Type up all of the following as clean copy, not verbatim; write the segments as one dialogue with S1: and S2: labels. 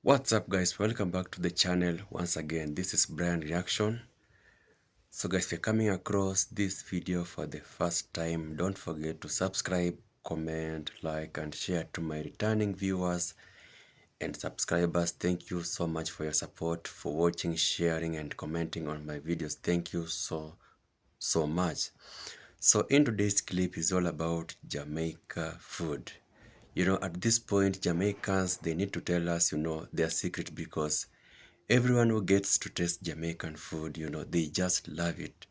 S1: What's up guys, welcome back to the channel once again. This is Brian Reaction. So guys, if you're coming across this video for the first time, don't forget to subscribe, comment, like and share. To my returning viewers and subscribers, thank you so much for your support, for watching, sharing and commenting on my videos. Thank you so much. So in today's clip is all about Jamaica food. At this point, Jamaicans, they need to tell us, their secret, because everyone who gets to taste Jamaican food, they just love it.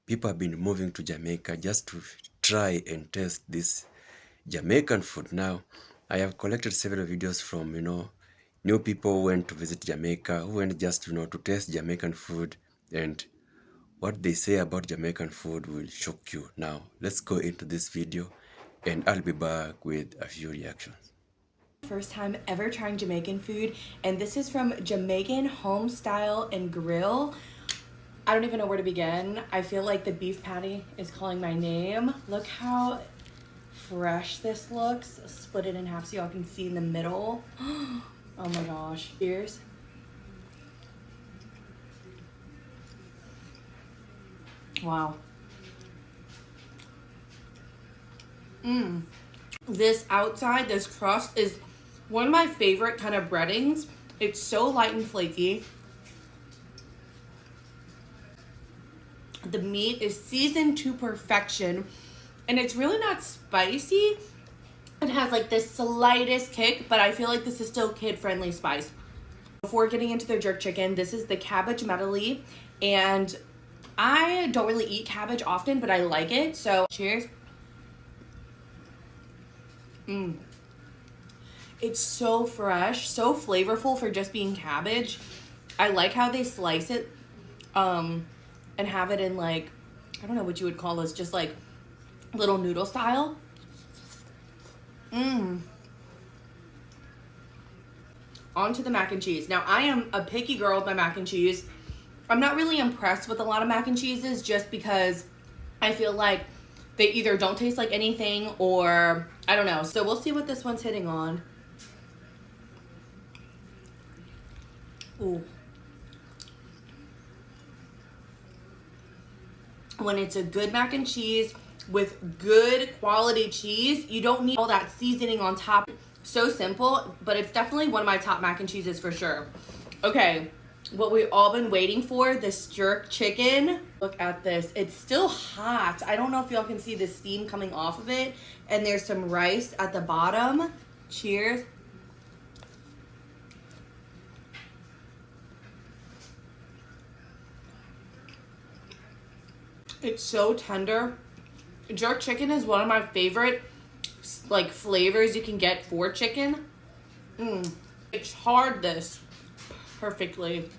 S1: People have been moving to Jamaica just to try and taste this Jamaican food. Now, I have collected several videos from, new people who went to visit Jamaica, who went just, to taste Jamaican food, and what they say about Jamaican food will shock you. Now, let's go into this video and I'll be back with a few reactions.
S2: First time ever trying Jamaican food, and this is from Jamaican Home Style and Grill. I don't even know where to begin. I feel like the beef patty is calling my name. Look how fresh this looks. Split it in half so y'all can see in the middle. Oh my gosh. Cheers. Wow. This outside, this crust is one of my favorite kind of breadings. It's so light and flaky. The meat is seasoned to perfection, and it's really not spicy. It has like this slightest kick, but I feel like this is still kid-friendly spice. Before getting into their jerk chicken, this is the cabbage medley, and I don't really eat cabbage often, but I like it, so cheers. It's so fresh, so flavorful for just being cabbage. I like how they slice it and have it in, like, I don't know what you would call this, just like little noodle style. On to the mac and cheese. Now, I am a picky girl with my mac and cheese. I'm not really impressed with a lot of mac and cheeses just because I feel like they either don't taste like anything or I don't know. So we'll see what this one's hitting on. Ooh. When it's a good mac and cheese with good quality cheese, you don't need all that seasoning on top. So simple, but it's definitely one of my top mac and cheeses for sure. Okay, what we've all been waiting for, this jerk chicken. Look at this, it's still hot. I don't know if y'all can see the steam coming off of it, and there's some rice at the bottom. Cheers. It's so tender. Jerk chicken is one of my favorite like flavors you can get for chicken. It charred this perfectly.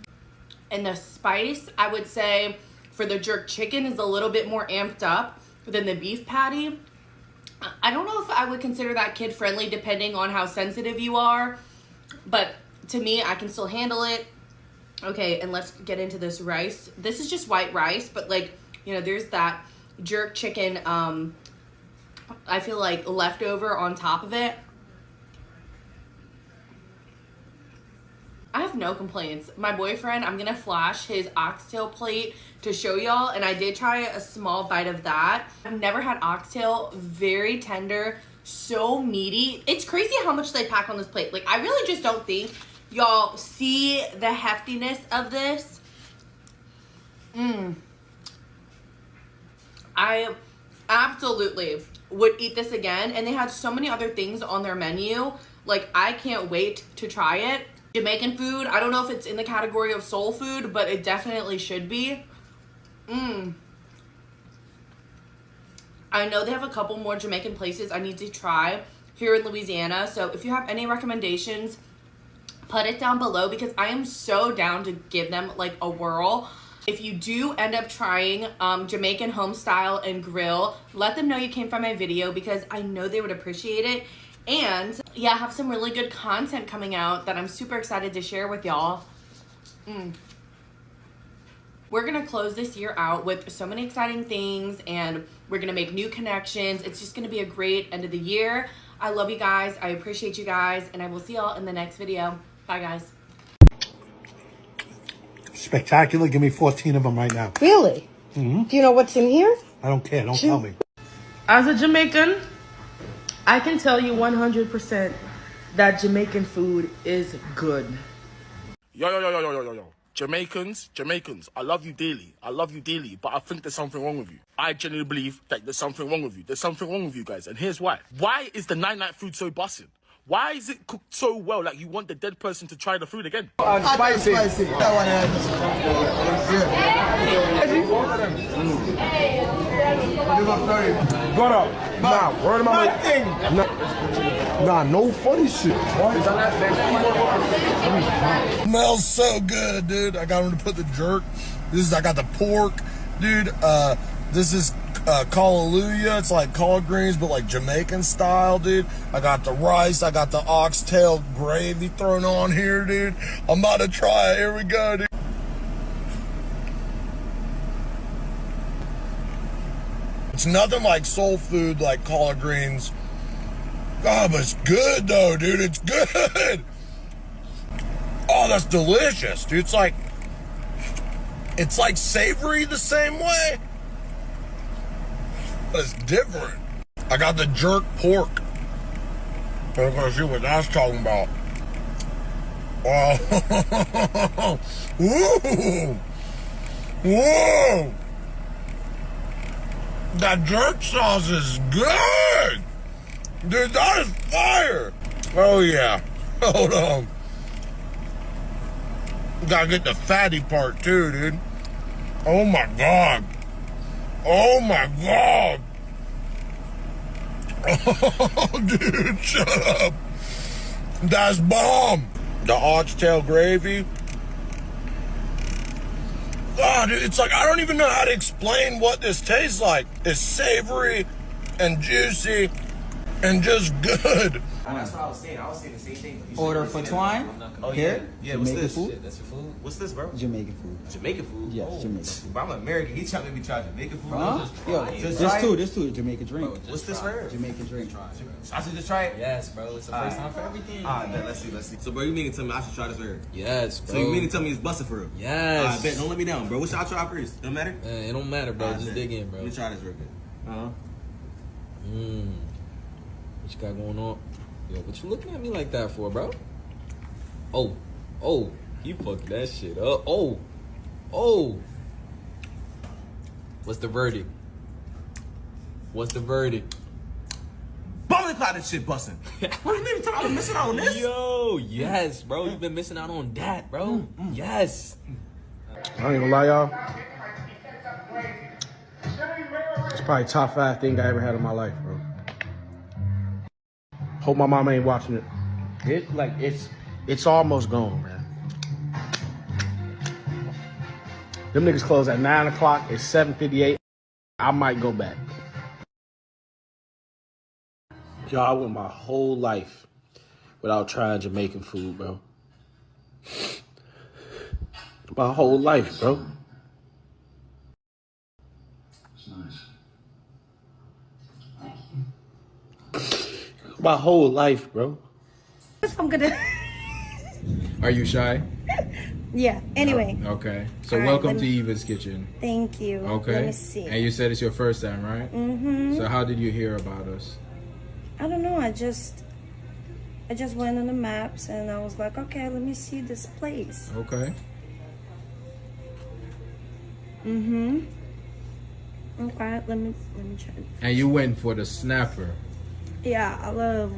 S2: And the spice, I would say, for the jerk chicken is a little bit more amped up than the beef patty. I don't know if I would consider that kid friendly depending on how sensitive you are, but to me, I can still handle it. Okay, and let's get into this rice. This is just white rice, but like, there's that jerk chicken, I feel like leftover on top of it. I have no complaints. My boyfriend, I'm gonna flash his oxtail plate to show y'all, and I did try a small bite of that. I've never had oxtail. Very tender, so meaty. It's crazy how much they pack on this plate. Like, I really just don't think y'all see the heftiness of this. I absolutely would eat this again, and they had so many other things on their menu. Like, I can't wait to try it. Jamaican food, I don't know if it's in the category of soul food, but it definitely should be. I know they have a couple more Jamaican places I need to try here in Louisiana, so if you have any recommendations, put it down below, because I am so down to give them like a whirl. If you do end up trying Jamaican Home Style and Grill, let them know you came from my video, because I know they would appreciate it. And yeah, I have some really good content coming out that I'm super excited to share with y'all. We're gonna close this year out with so many exciting things, and we're gonna make new connections. It's just gonna be a great end of the year. I love you guys. I appreciate you guys, and I will see y'all in the next video. Bye, guys.
S3: Spectacular. Give me 14 of them right now.
S4: Really? Do you know what's in here?
S3: I don't care. Don't tell me.
S5: As a Jamaican, I can tell you 100% that Jamaican food is good.
S6: Yo. Jamaicans, I love you dearly. But I think there's something wrong with you. I genuinely believe that there's something wrong with you. There's something wrong with you guys, and here's why. Why is the night food so busted? Why is it cooked so well, like you want the dead person to try the food again?
S7: Spicy. That one
S6: Got up. Nah, word of my thing. Nah, no funny shit.
S3: Smells so good, dude. I got him to put the jerk. I got the pork, dude. This is Hallelujah. It's like collard greens, but like Jamaican style, dude. I got the rice. I got the oxtail gravy thrown on here, dude. I'm about to try it. Here we go, dude. It's nothing like soul food, like collard greens. Oh, but it's good though, dude. It's good. Oh, that's delicious, dude. It's like savory the same way, but it's different. I got the jerk pork. I'm gonna see what that's talking about. Oh, woo, whoa! That jerk sauce is good, dude. That is fire. Oh yeah. Hold on. Gotta get the fatty part too, dude. Oh my god. Oh my god. Oh, dude, shut up. That's bomb. The oxtail gravy. God, dude, it's like I don't even know how to explain what this tastes like. It's savory and juicy and just good.
S8: That's what I was saying. I was saying the same thing.
S7: Order for twine.
S8: Oh
S7: Here?
S8: yeah. What's
S7: Jamaican
S8: this?
S7: food?
S8: Shit, that's your food. What's this, bro?
S7: Jamaican food.
S8: Jamaican food.
S7: Yes, Jamaican food.
S8: But I'm American. He trying to make me try Jamaican food.
S7: Huh? Yo,
S8: Just
S7: this
S8: try
S7: too.
S8: it.
S7: This too. Jamaican drink.
S8: What's this right here?
S7: Jamaican drink.
S8: I should just try it.
S9: Yes, bro. It's the first time for everything.
S8: Alright, man. Let's see. So, bro, you mean to tell me I should try this right here?
S9: Yes, bro.
S8: So you mean to tell me it's busted for real?
S9: Yes.
S8: Alright, bet. Don't let me down, bro. What should I try first? Don't matter.
S9: It don't matter, bro. Just
S8: bet.
S9: dig in, bro.
S8: Let me try this real quick.
S9: What you got going on? Yo, what you looking at me like that for, bro? Oh, you fucked that shit up. Oh. What's the verdict?
S8: Bummy cloud, this shit busting. What do you mean? I've been missing out on this?
S9: Yo, yes, bro. You've been missing out on that, bro. Yes.
S10: I ain't gonna lie, y'all. It's probably top 5 thing I ever had in my life, bro. Hope my mama ain't watching it. It's almost gone, man. Them niggas close at 9 o'clock. It's 7:58. I might go back. Y'all, I went my whole life without trying Jamaican food, bro. My whole life, bro. It's nice. My whole life, bro.
S11: I'm gonna.
S12: Are you shy?
S11: Yeah. Anyway.
S12: Okay. So
S11: All right,
S12: welcome to Eva's Kitchen.
S11: Thank you.
S12: Okay.
S11: Let me see.
S12: And you said it's your first time, right?
S11: Mm-hmm.
S12: So how did you hear about us?
S11: I don't know. I just went on the maps and I was like, okay, let me see this place.
S12: Okay.
S11: Mm-hmm. Okay. Let me try.
S12: And you went for the snapper.
S11: Yeah, I love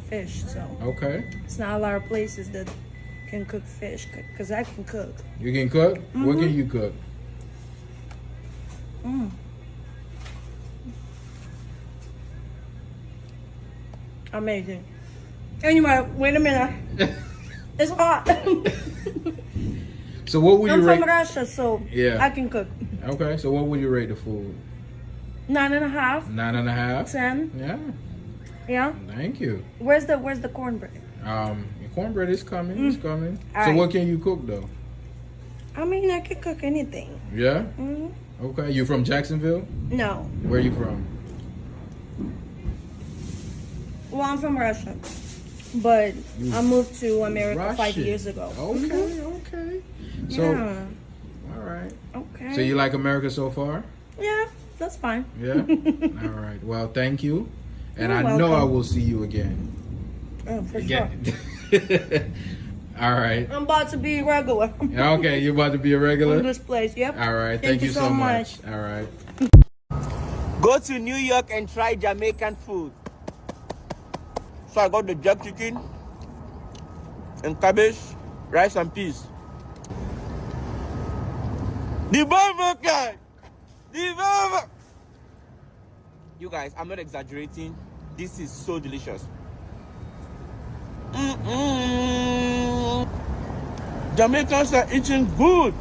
S11: fish, so.
S12: Okay.
S11: It's not a lot of places that can cook fish, because I can cook.
S12: You can cook?
S11: Mm-hmm.
S12: What can you cook?
S11: Amazing. Anyway, wait a minute. It's hot.
S12: So what would you
S11: I'm
S12: rate?
S11: from Russia, so
S12: Yeah.
S11: I can cook.
S12: Okay, so what would you rate the food?
S11: 9.5.
S12: 9.5?
S11: 10.
S12: Yeah.
S11: Yeah.
S12: Thank you.
S11: Where's the cornbread?
S12: Your cornbread is coming. It's coming.
S11: All
S12: so
S11: right.
S12: what can you cook though?
S11: I mean, I can cook anything.
S12: Yeah.
S11: Hmm.
S12: Okay. You from Jacksonville?
S11: No.
S12: Where you from?
S11: Well, I'm from Russia, but I moved to America
S12: Russian.
S11: 5 years ago.
S12: Okay, okay. So,
S11: Yeah.
S12: all right.
S11: Okay.
S12: So you like America so far?
S11: Yeah, that's fine.
S12: Yeah. All right. Well, thank you, and
S11: You're
S12: I know I
S11: welcome.
S12: will see you again.
S11: Oh, for
S12: Yeah.
S11: sure.
S12: All right.
S11: I'm about to be regular.
S12: Okay, you're about to be a regular?
S11: In this place, yep.
S12: All right. Thank you so much. All right.
S13: Go to New York and try Jamaican food. So I got the jerk chicken and cabbage, rice and peas. The burger guy! The burger! You guys, I'm not exaggerating. This is so delicious. Jamaicans are eating good.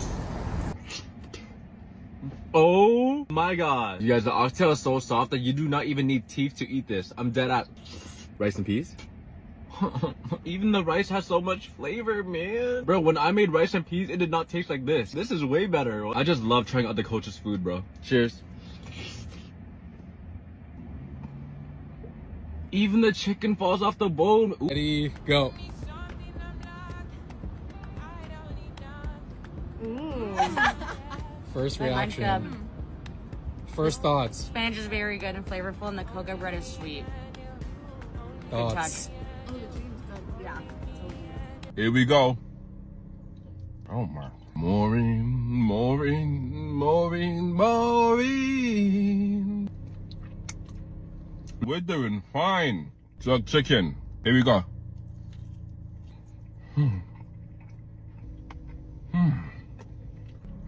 S14: Oh my god. You guys, the oxtail is so soft that you do not even need teeth to eat this. I'm dead at rice and peas. Even the rice has so much flavor, man. Bro, when I made rice and peas, it did not taste like this. This is way better. I just love trying other cultures' food, bro. Cheers. Even the chicken falls off the bone. Ooh.
S15: Ready, go. First reaction. First thoughts.
S16: Spinach is very good and flavorful, and the cocoa bread is sweet.
S15: Thoughts.
S16: Yeah.
S6: Here we go. Oh my. Maureen. We're doing fine. Jerk chicken. Here we go.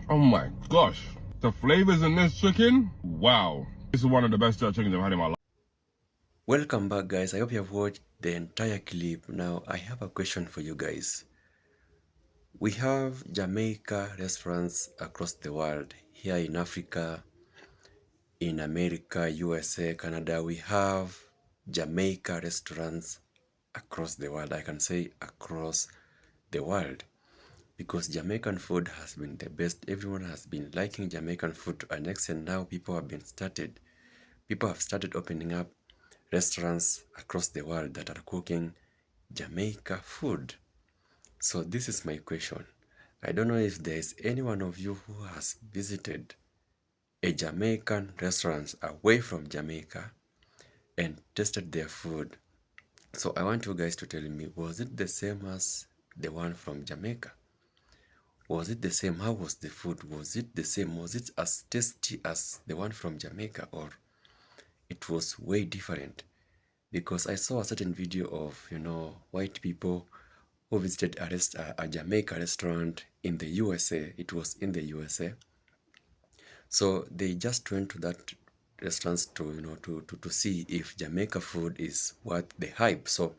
S6: Oh my gosh. The flavors in this chicken, wow. This is one of the best jerk chickens I've had in my life.
S1: Welcome back, guys. I hope you have watched the entire clip. Now I have a question for you guys. We have Jamaica restaurants across the world. Here in Africa, in America, USA, Canada, we have Jamaica restaurants across the world. I can say across the world, because Jamaican food has been the best. Everyone has been liking Jamaican food to an extent. Now people have started opening up restaurants across the world that are cooking Jamaica food. So this is my question. I don't know if there is any one of you who has visited a Jamaican restaurant away from Jamaica and tasted their food. So I want you guys to tell me, was it the same as the one from Jamaica? Was it the same? How was the food? Was it the same? Was it as tasty as the one from Jamaica, or it was way different? Because I saw a certain video of, white people who visited a Jamaica restaurant in the USA. It was in the USA. So they just went to that restaurant to see if Jamaica food is worth the hype. So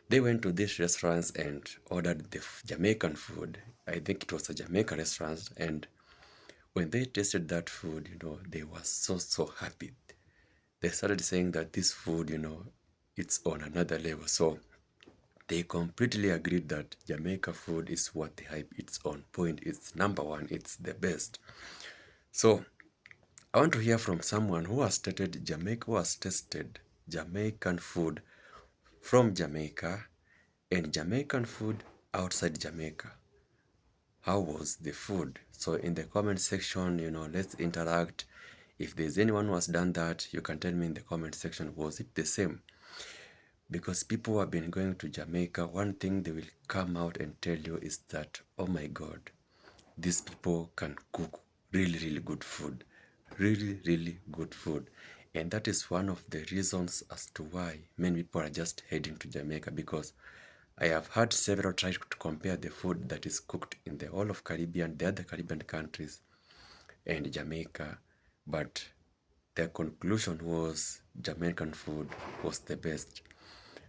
S1: they went to this restaurant and ordered the Jamaican food. I think it was a Jamaica restaurant, and when they tasted that food, they were so happy. They started saying that this food, it's on another level. So they completely agreed that Jamaica food is worth the hype. It's on point. It's number one. It's the best. So I want to hear from someone who has tasted Jamaican food from Jamaica and Jamaican food outside Jamaica. How was the food? So in the comment section, let's interact. If there's anyone who has done that, you can tell me in the comment section, was it the same? Because people who have been going to Jamaica, one thing they will come out and tell you is that, oh my God, these people can cook really good food. Really good food. And that is one of the reasons as to why many people are just heading to Jamaica, because I have had several try to compare the food that is cooked in the whole of Caribbean, the other Caribbean countries, and Jamaica, but their conclusion was Jamaican food was the best.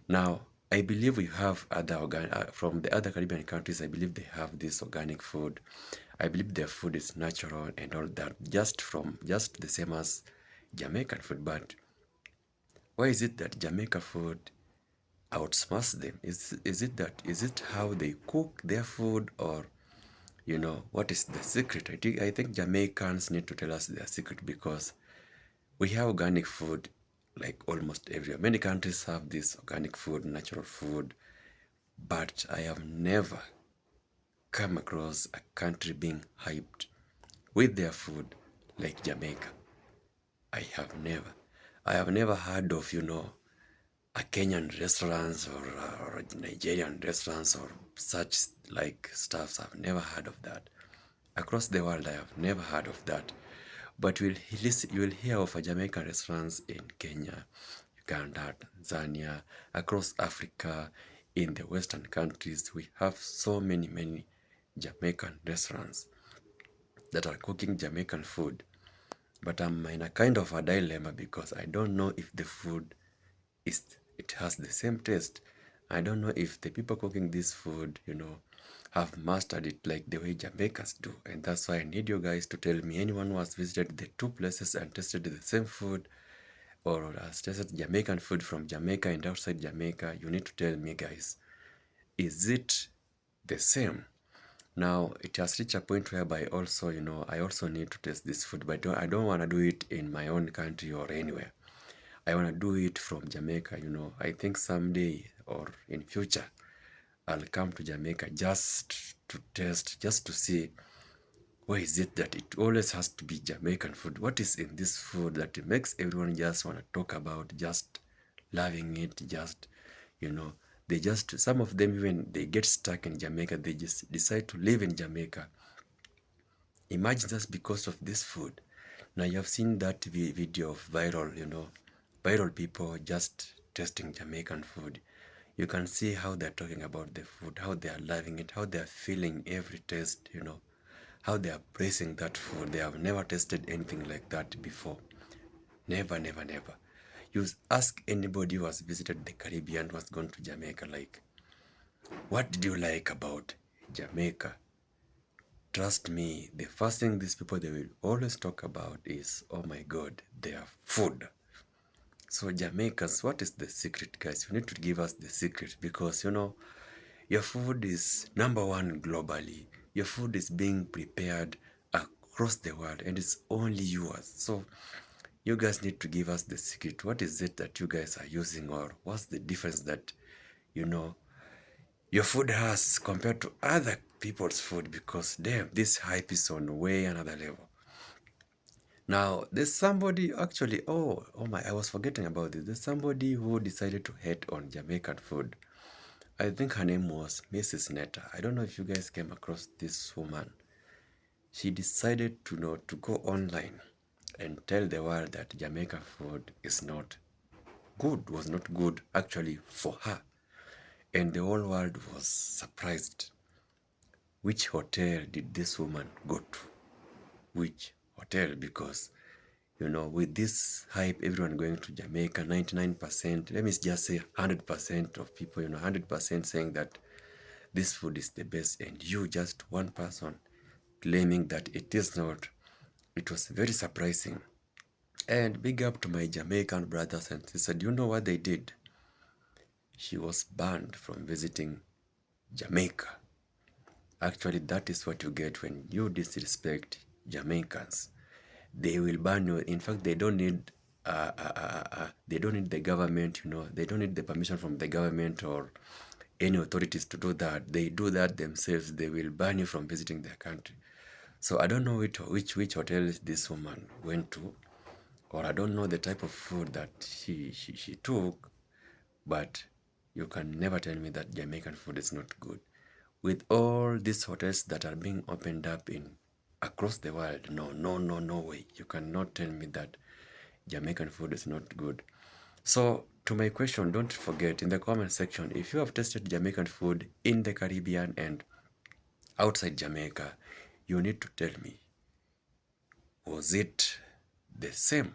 S1: Now, I believe we have other from the other Caribbean countries. I believe they have this organic food. I believe their food is natural and all that, just the same as Jamaican food. But why is it that Jamaica food outsmarts them? Is it how they cook their food, or what is the secret? I think Jamaicans need to tell us their secret, because we have organic food like almost everywhere. Many countries have this organic food, natural food, but I have never come across a country being hyped with their food like Jamaica. I have never heard of, a Kenyan restaurants or Nigerian restaurants or such like stuffs. I've never heard of that. Across the world, I have never heard of that. But you will hear of a Jamaican restaurants in Kenya, Uganda, Tanzania, across Africa, in the Western countries. We have so many Jamaican restaurants that are cooking Jamaican food. But I'm in a kind of a dilemma because I don't know if the food it has the same taste. I don't know if the people cooking this food, have mastered it like the way Jamaicans do. And that's why I need you guys to tell me, anyone who has visited the two places and tasted the same food, or has tasted Jamaican food from Jamaica and outside Jamaica, you need to tell me, guys, is it the same? Now, it has reached a point whereby also, I also need to taste this food, but I don't want to do it in my own country or anywhere. I want to do it from Jamaica, I think someday or in future, I'll come to Jamaica just to taste, just to see why is it that it always has to be Jamaican food. What is in this food that makes everyone just want to talk about, just loving it, just, some of them, even they get stuck in Jamaica, they just decide to live in Jamaica. Imagine just because of this food. Now you have seen that video of viral people just tasting Jamaican food. You can see how they're talking about the food, how they are loving it, how they are feeling every taste, how they are praising that food. They have never tasted anything like that before. Never. You ask anybody who has visited the Caribbean, who has gone to Jamaica, like, what did you like about Jamaica? Trust me, the first thing these people, they will always talk about is, oh my God, their food. So Jamaicans, what is the secret, guys? You need to give us the secret because, your food is #1 globally. Your food is being prepared across the world and it's only yours. So you guys need to give us the secret. What is it that you guys are using, or what's the difference that, your food has compared to other people's food? Because damn, this hype is on way another level. Now, there's somebody actually, oh my, I was forgetting about this. There's somebody who decided to hate on Jamaican food. I think her name was Mrs. Netta. I don't know if you guys came across this woman. She decided to go online and tell the world that Jamaican food is not good, was not good actually for her. And the whole world was surprised. Which hotel did this woman go to? Which hotel? Because with this hype, everyone going to Jamaica, 99%, let me just say 100% of people, 100% saying that this food is the best, and you just one person claiming that it is not. It was very surprising. And big up to my Jamaican brothers and sisters. Do you know what they did? She was banned from visiting Jamaica. Actually, that is what you get when you disrespect Jamaicans. They will ban you. In fact, they don't need the government, they don't need the permission from the government or any authorities to do that. They do that themselves. They will ban you from visiting their country. So I don't know which hotel this woman went to, or I don't know the type of food that she took, but you can never tell me that Jamaican food is not good. With all these hotels that are being opened up across the world, no way. You cannot tell me that Jamaican food is not good. So to my question, don't forget in the comment section, if you have tasted Jamaican food in the Caribbean and outside Jamaica, you need to tell me, was it the same?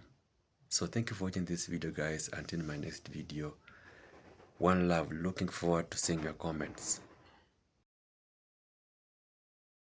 S1: So thank you for watching this video, guys. Until my next video, one love. Looking forward to seeing your comments.